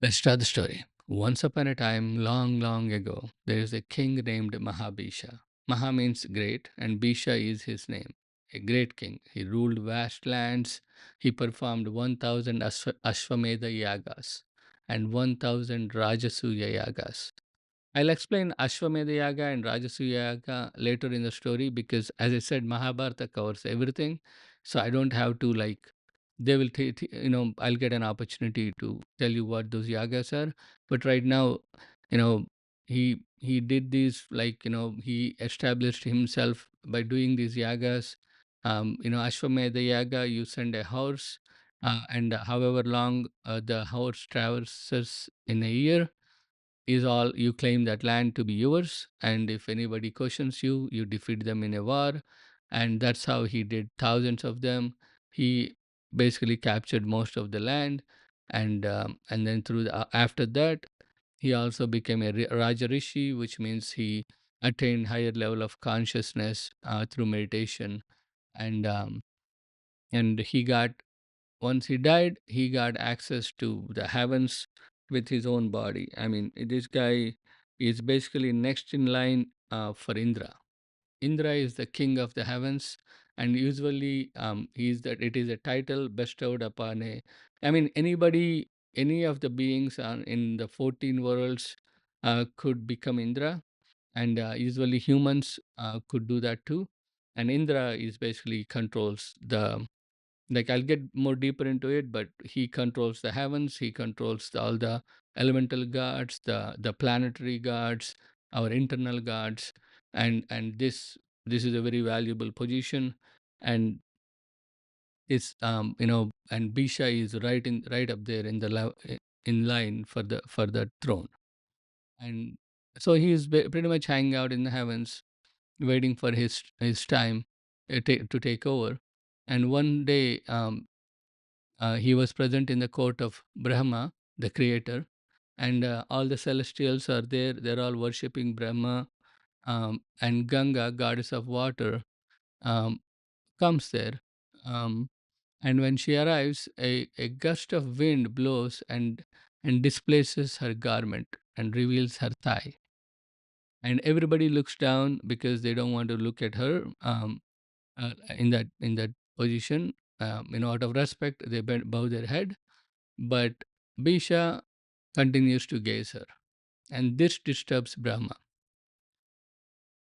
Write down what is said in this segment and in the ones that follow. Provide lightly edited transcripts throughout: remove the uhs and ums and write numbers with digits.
Let's start the story. Once upon a time, long, long ago, there is a king named Mahabisha. Maha means great, and Bisha is his name. A great king. He ruled vast lands. He performed 1000 Ashwamedha yagas and 1000 Rajasuya yagas. I'll explain Ashwamedha Yaga and Rajasuya Yaga later in the story because, as I said, Mahabharata covers everything. So I don't have to like, they will, I'll get an opportunity to tell you what those yagas are. But right now, you know, he did these, like, he established himself by doing these yagas. Ashwamedha Yaga, you send a horse, and however long the horse traverses in a year, is all you claim that land to be yours, and if anybody questions you, you defeat them in a war. And that's how he did thousands of them. He basically captured most of the land, and then after that, he also became a raja rishi, which means he attained higher level of consciousness through meditation. And um, and he got, once he died, he got access to the heavens with his own body. I mean, this guy is basically next in line for Indra. Indra is the king of the heavens, and usually it is a title bestowed upon a. I mean, anybody, any of the beings in the 14 worlds could become Indra, and usually humans could do that too. And Indra is basically controls the, like, I'll get more deeper into it, but he controls the heavens, he controls all the elemental gods, the planetary gods, our internal gods. And this is a very valuable position. And it's and Bisha is right up there in the in line for the throne. And so he is pretty much hanging out in the heavens, waiting for his time to take over. And one day, he was present in the court of Brahma, the creator, and all the celestials are there. They're all worshipping Brahma. And Ganga, goddess of water, um, comes there. Um, and when she arrives, a gust of wind blows and displaces her garment and reveals her thigh. And everybody looks down because they don't want to look at her in that position. Out of respect, they bow their head. But Bisha continues to gaze her, and this disturbs Brahma.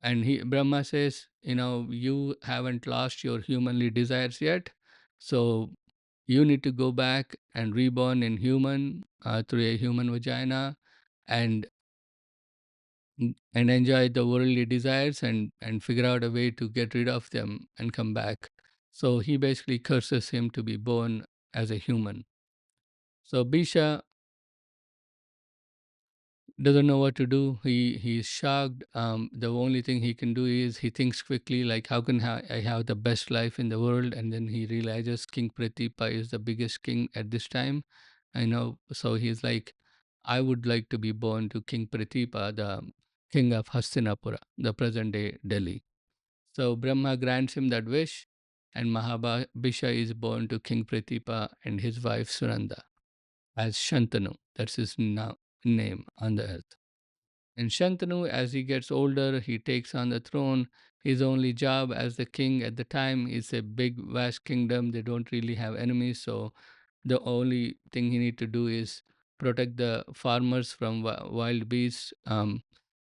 And Brahma says, you haven't lost your humanly desires yet, so you need to go back and reborn in human through a human vagina, and and enjoy the worldly desires, and figure out a way to get rid of them and come back. So he basically curses him to be born as a human. So Bisha doesn't know what to do. He's shocked. The only thing he can do is he thinks quickly, like, how can I have the best life in the world? And then he realizes King Pratipa is the biggest king at this time. I know. So he's like, I would like to be born to King Pratipa, the king of Hastinapura, the present day Delhi. So Brahma grants him that wish, and Mahabisha is born to King Pratipa and his wife Sunanda as Shantanu. That's his name on the earth. And Shantanu, as he gets older, he takes on the throne. His only job as the king at the time is a big, vast kingdom. They don't really have enemies, so the only thing he need to do is protect the farmers from wild beasts.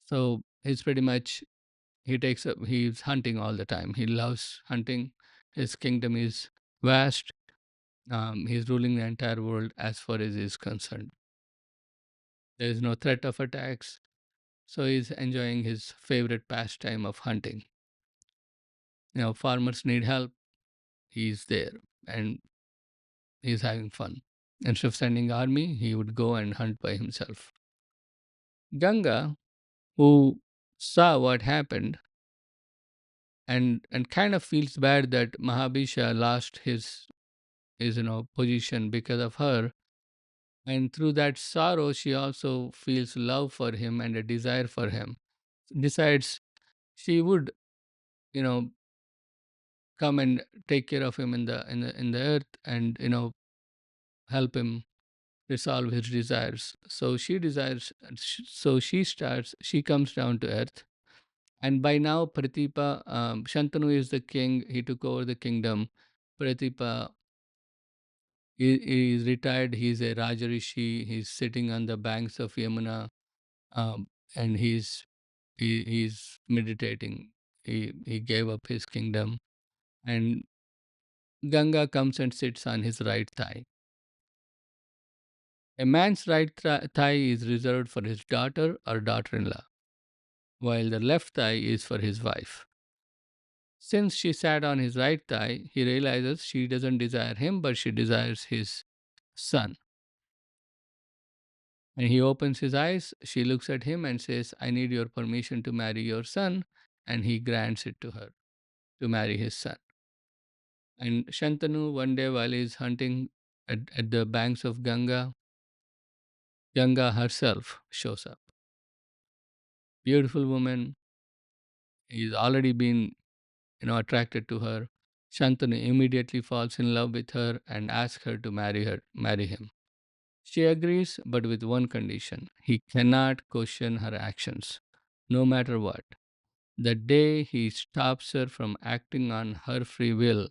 So he's pretty much, he's hunting all the time. He loves hunting. His kingdom is vast. He's ruling the entire world as far as is concerned. There is no threat of attacks. So he's enjoying his favorite pastime of hunting. Farmers need help. He's there and he's having fun. Instead of sending army, he would go and hunt by himself. Ganga, who saw what happened and kind of feels bad that Mahabisha lost his position because of her. And through that sorrow, she also feels love for him and a desire for him. Decides she would, you know, come and take care of him in the earth, and help him resolve his desires. So she comes down to earth. And by now, Pratipa, Shantanu is the king. He took over the kingdom. Pratipa is retired. He's a Rajarishi. He's sitting on the banks of Yamuna, um, and he's meditating. He gave up his kingdom, and Ganga comes and sits on his right thigh. A man's right thigh is reserved for his daughter or daughter-in-law, while the left thigh is for his wife. Since she sat on his right thigh, he realizes she doesn't desire him, but she desires his son. And he opens his eyes. She looks at him and says, I need your permission to marry your son. And he grants it to her to marry his son. And Shantanu, one day while he's hunting at the banks of Ganga, Ganga herself shows up. Beautiful woman. He's already been, attracted to her. Shantanu immediately falls in love with her and asks her to marry him. She agrees, but with one condition. He cannot question her actions, no matter what. The day he stops her from acting on her free will,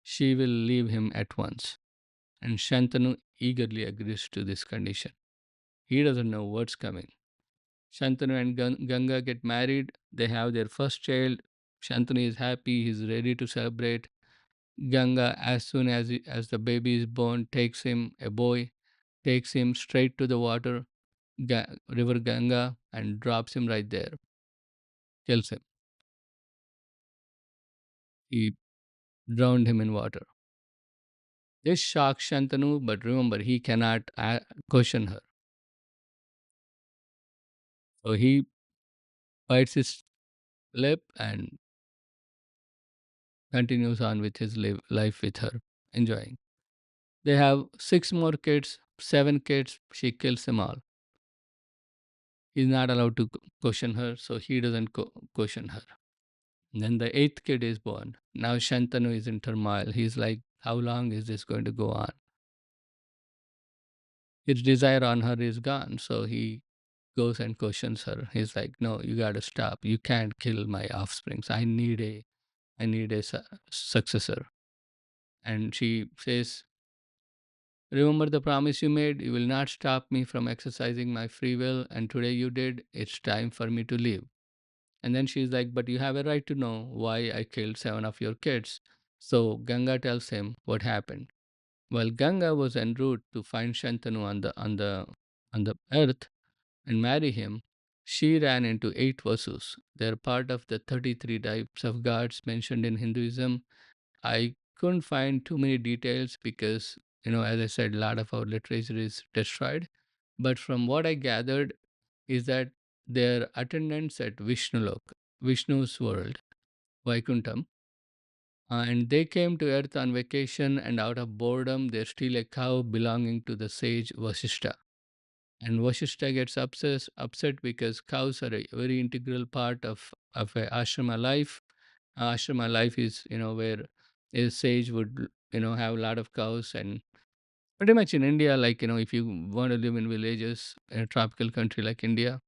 she will leave him at once. And Shantanu eagerly agrees to this condition. He doesn't know what's coming. Shantanu and Ganga get married. They have their first child. Shantanu is happy. He's ready to celebrate. Ganga, as soon as the baby is born, takes him, a boy, takes him straight to the water, river Ganga, and drops him right there, kills him. He drowned him in water. This shocks Shantanu, but remember, he cannot question her. So he bites his lip and continues on with his life with her, enjoying. They have six more kids, seven kids. She kills them all. He's not allowed to question her, so he doesn't question her. Then the eighth kid is born. Now Shantanu is in turmoil. He's like, how long is this going to go on? His desire on her is gone. So he goes and questions her. He's like, no, you got to stop. You can't kill my offsprings. I need a successor. And she says, remember the promise you made? You will not stop me from exercising my free will. And today you did. It's time for me to leave. And then she's like, but you have a right to know why I killed seven of your kids. So Ganga tells him what happened. While Ganga was en route to find Shantanu on the earth and marry him, she ran into eight Vasus. They're part of the 33 types of gods mentioned in Hinduism. I couldn't find too many details because, as I said, a lot of our literature is destroyed. But from what I gathered, is that they're attendants at Vishnu's world, Vaikuntham. And they came to earth on vacation, and out of boredom, they steal a cow belonging to the sage Vasishta. And Vasishta gets upset because cows are a very integral part of a ashrama life. Ashrama life is, where a sage would, have a lot of cows. And pretty much in India, like, if you want to live in villages in a tropical country like India,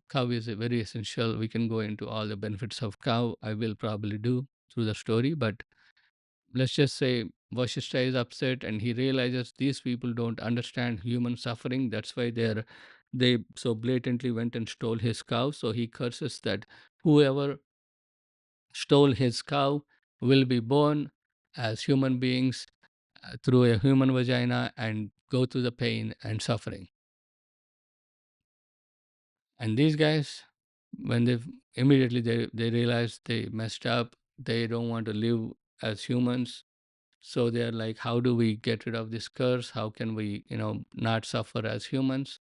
cow is a very essential. We can go into all the benefits of cow. I will probably do through the story, but let's just say Vashishta is upset and he realizes these people don't understand human suffering. That's why they so blatantly went and stole his cow. So he curses that whoever stole his cow will be born as human beings through a human vagina and go through the pain and suffering. And these guys, when they realize they messed up, they don't want to live as humans. So they're like, how do we get rid of this curse? How can we, not suffer as humans?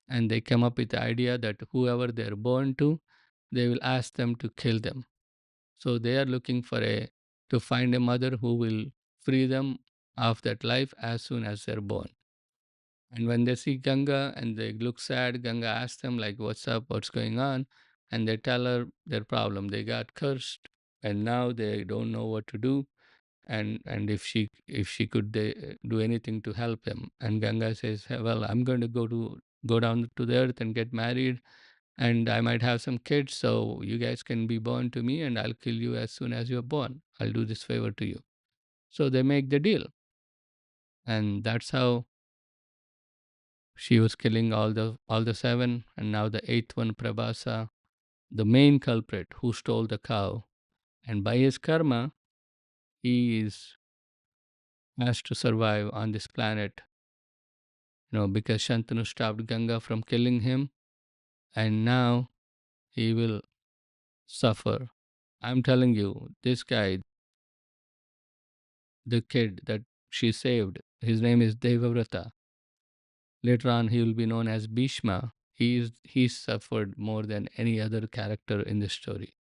And they come up with the idea that whoever they're born to, they will ask them to kill them. So they are looking to find a mother who will free them of that life as soon as they're born. And when they see Ganga and they look sad, Ganga asks them, like, what's up? What's going on? And they tell her their problem. They got cursed and now they don't know what to do. and if she could do anything to help him. And Ganga says, "Hey, well, I'm going to go down to the earth and get married, and I might have some kids, so you guys can be born to me, and I'll kill you as soon as you're born. I'll do this favor to you." So they make the deal, and that's how she was killing all the seven, and now the eighth one, Prabhasa, the main culprit who stole the cow, and by his karma, he is has to survive on this planet, because Shantanu stopped Ganga from killing him, and now he will suffer. I'm telling you, this guy, the kid that she saved, his name is Devavrata. Later on, he will be known as Bhishma. He suffered more than any other character in the story.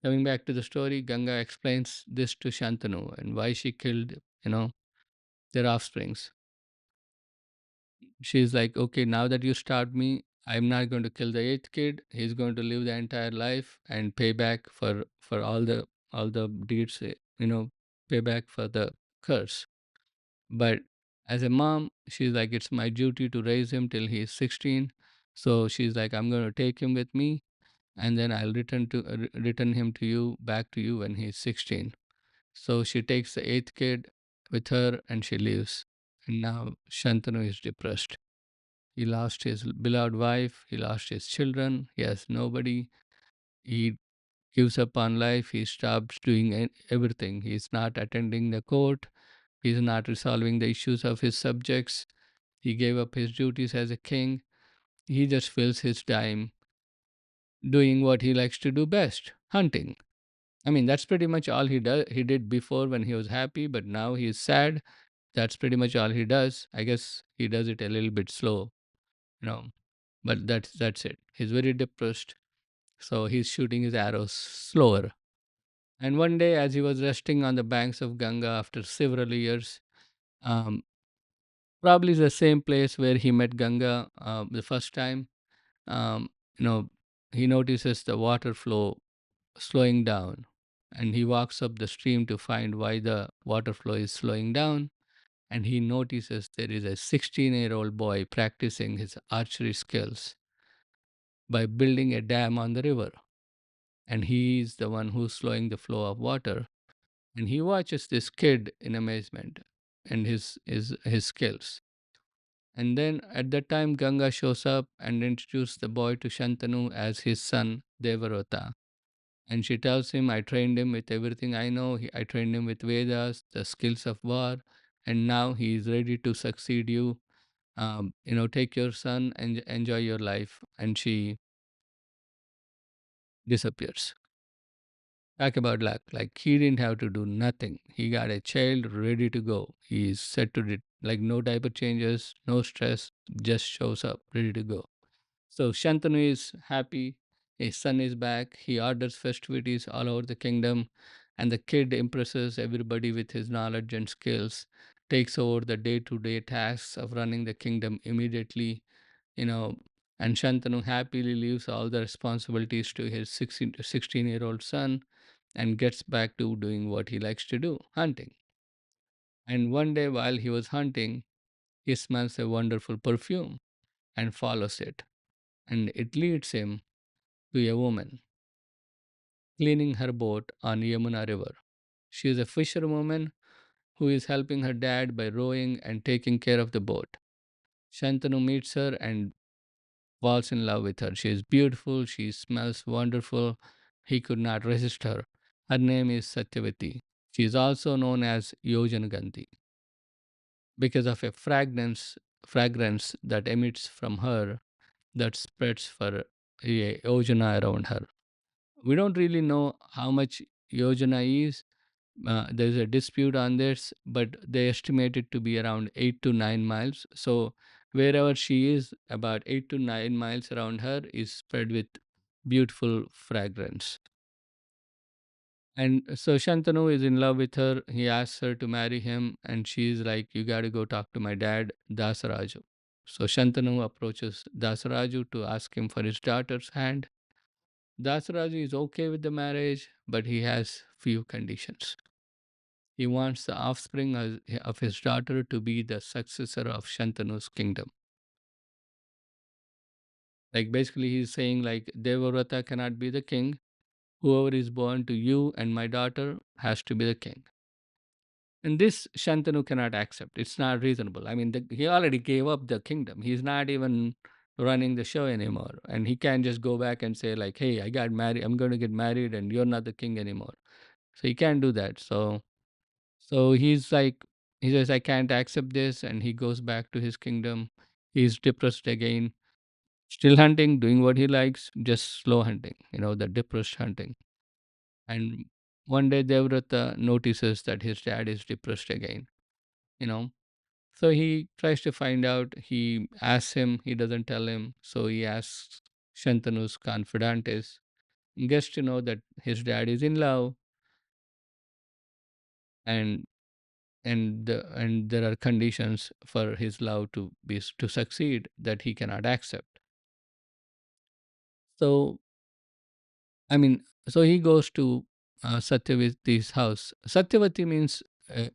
Coming back to the story, Ganga explains this to Shantanu and why she killed, their offsprings. She's like, okay, now that you stabbed me, I'm not going to kill the eighth kid. He's going to live the entire life and pay back for all the deeds, pay back for the curse. But as a mom, she's like, it's my duty to raise him till he's 16. So she's like, I'm going to take him with me, and then I'll return him to you, back to you when he's 16. So she takes the eighth kid with her and she leaves. And now Shantanu is depressed. He lost his beloved wife, he lost his children, he has nobody. He gives up on life, he stops doing everything. He's not attending the court, he's not resolving the issues of his subjects. He gave up his duties as a king. He just fills his time doing what he likes to do best, hunting. I mean, that's pretty much all he did before when he was happy, but now he is sad. That's pretty much all he does. I guess he does it a little bit slow, you know. But that's it. He's very depressed, so he's shooting his arrows slower. And one day, as he was resting on the banks of Ganga after several years, um, probably the same place where he met Ganga the first time, um, you know, he notices the water flow slowing down, and he walks up the stream to find why the water flow is slowing down. And he notices there is a 16-year-old boy practicing his archery skills by building a dam on the river. And he is the one who's slowing the flow of water. And he watches this kid in amazement and his skills. And then at that time, Ganga shows up and introduces the boy to Shantanu as his son Devavrata. And she tells him, I trained him with everything I know. I trained him with Vedas, the skills of war, and now he is ready to succeed you. Take your son and enjoy your life. And she disappears. Talk about luck. Like he didn't have to do nothing. He got a child ready to go. He's set to it. Like no diaper changes, no stress, just shows up ready to go. So Shantanu is happy. His son is back. He orders festivities all over the kingdom, and the kid impresses everybody with his knowledge and skills. Takes over the day-to-day tasks of running the kingdom immediately, you know. And Shantanu happily leaves all the responsibilities to his 16-year-old son and gets back to doing what he likes to do, hunting. And one day while he was hunting, he smells a wonderful perfume and follows it. And it leads him to a woman cleaning her boat on Yamuna River. She is a fisherwoman who is helping her dad by rowing and taking care of the boat. Shantanu meets her and falls in love with her. She is beautiful, she smells wonderful. He could not resist her. Her name is Satyavati. She is also known as Yojanagandhi because of a fragrance that emits from her that spreads for a yojana around her. We don't really know how much yojana is. There's a dispute on this, but they estimate it to be around 8 to 9 miles. So wherever she is, about 8 to 9 miles around her is spread with beautiful fragrance. And so Shantanu is in love with her. He asks her to marry him, and she's like, "You got to go talk to my dad, Dasaraju." So Shantanu approaches Dasaraju to ask him for his daughter's hand. Dasaraju is okay with the marriage, but he has few conditions. He wants the offspring of his daughter to be the successor of Shantanu's kingdom. Like basically, he's saying like Devavrata cannot be the king. Whoever is born to you and my daughter has to be the king. And this Shantanu cannot accept. It's not reasonable. I mean, he already gave up the kingdom. He's not even running the show anymore. And he can't just go back and say, like, hey, I got married. I'm going to get married and you're not the king anymore. So he can't do that. So he's like, he says, I can't accept this. And he goes back to his kingdom. He's depressed again, still hunting, doing what he likes, just slow hunting, the depressed hunting. And one day Devrata notices that his dad is depressed again, you know. So he tries to find out. He asks him, he doesn't tell him. So he asks Shantanu's confidantes, gets to know that his dad is in love, and and there are conditions for his love to succeed that he cannot accept. So I mean, so he goes to Satyavati's house. Satyavati means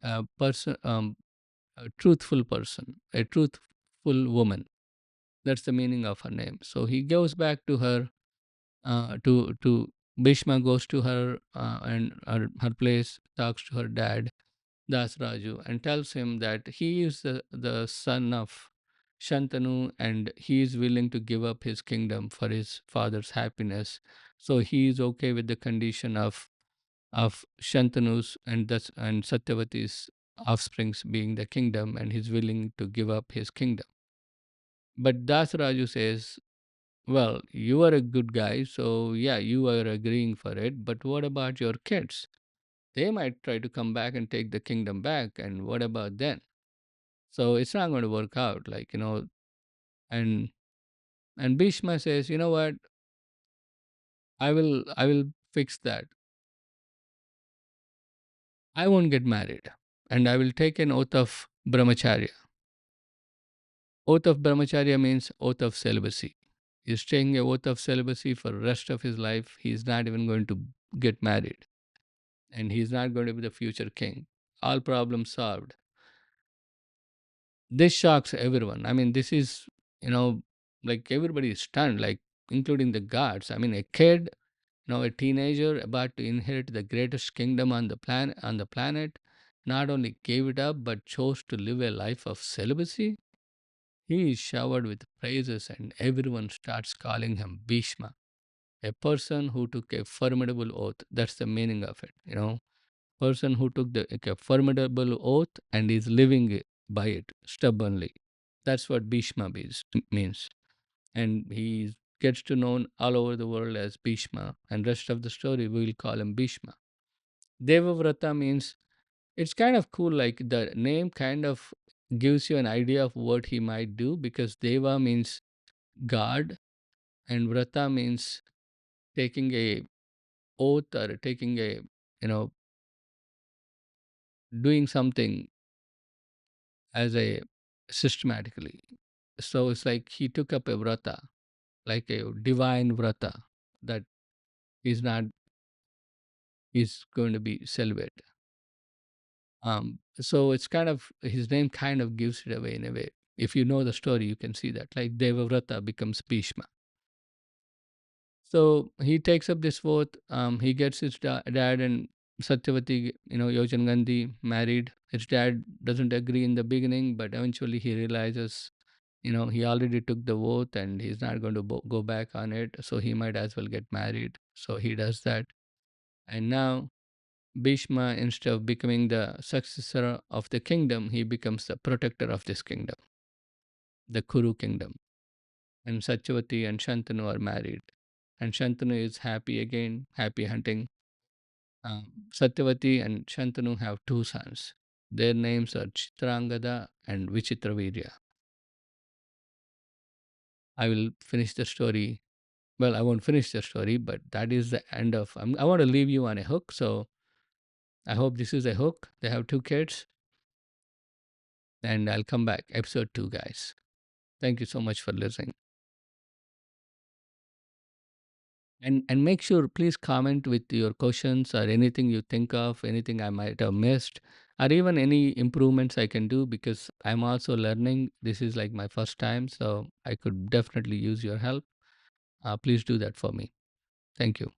a person, a truthful person, a truthful woman. That's the meaning of her name. So he goes back to her, to Bhishma goes to her, and her place, talks to her dad, Das Raju, and tells him that he is the son of Shantanu and he is willing to give up his kingdom for his father's happiness. So he is okay with the condition of Shantanu's and Satyavati's offsprings being the kingdom, and he's willing to give up his kingdom. But Das Raju says, well, you are a good guy, so yeah, you are agreeing for it. But what about your kids? They might try to come back and take the kingdom back, and what about then? So it's not going to work out, And and Bhishma says, you know what? I will fix that. I won't get married, and I will take an oath of brahmacharya. Oath of brahmacharya means oath of celibacy. He's taking a oath of celibacy for the rest of his life. He's not even going to get married, and he's not going to be the future king. All problems solved. This shocks everyone. I mean, this is, you know, like everybody is stunned, like including the gods. I mean, a kid, a teenager about to inherit the greatest kingdom on the planet, not only gave it up but chose to live a life of celibacy. He is showered with praises, and everyone starts calling him Bhishma, a person who took a formidable oath. That's the meaning of it. Person who took a formidable oath and is living by it stubbornly. That's what Bhishma means. And he gets to known all over the world as Bhishma. And rest of the story, we will call him Bhishma. Devavrata means, it's kind of cool. Like the name kind of gives you an idea of what he might do, because Deva means God and Vrata means taking a oath, or taking a, you know, doing something as a systematically. So it's like he took up a vrata, like a divine vrata, that is going to be celibate. So it's kind of, his name kind of gives it away in a way. If you know the story, you can see that. Like Devavrata becomes Bhishma. So he takes up this oath. He gets his dad and Satyavati, Yojan Gandhi married. His dad doesn't agree in the beginning, but eventually he realizes, he already took the oath and he's not going to go back on it. So he might as well get married. So he does that. And now Bhishma, instead of becoming the successor of the kingdom, he becomes the protector of this kingdom, the Kuru kingdom. And Satyavati and Shantanu are married. And Shantanu is happy again, happy hunting. Satyavati and Shantanu have two sons. Their names are Chitrangada and Vichitraveerya. I will finish the story. Well, I won't finish the story, but that is the end of. I want to leave you on a hook, so I hope this is a hook. They have two kids, and I'll come back. Episode 2, guys. Thank you so much for listening. And make sure, please comment with your questions or anything you think of, anything I might have missed. or even any improvements I can do, because I'm also learning. This is like my first time, so I could definitely use your help. Please do that for me. Thank you.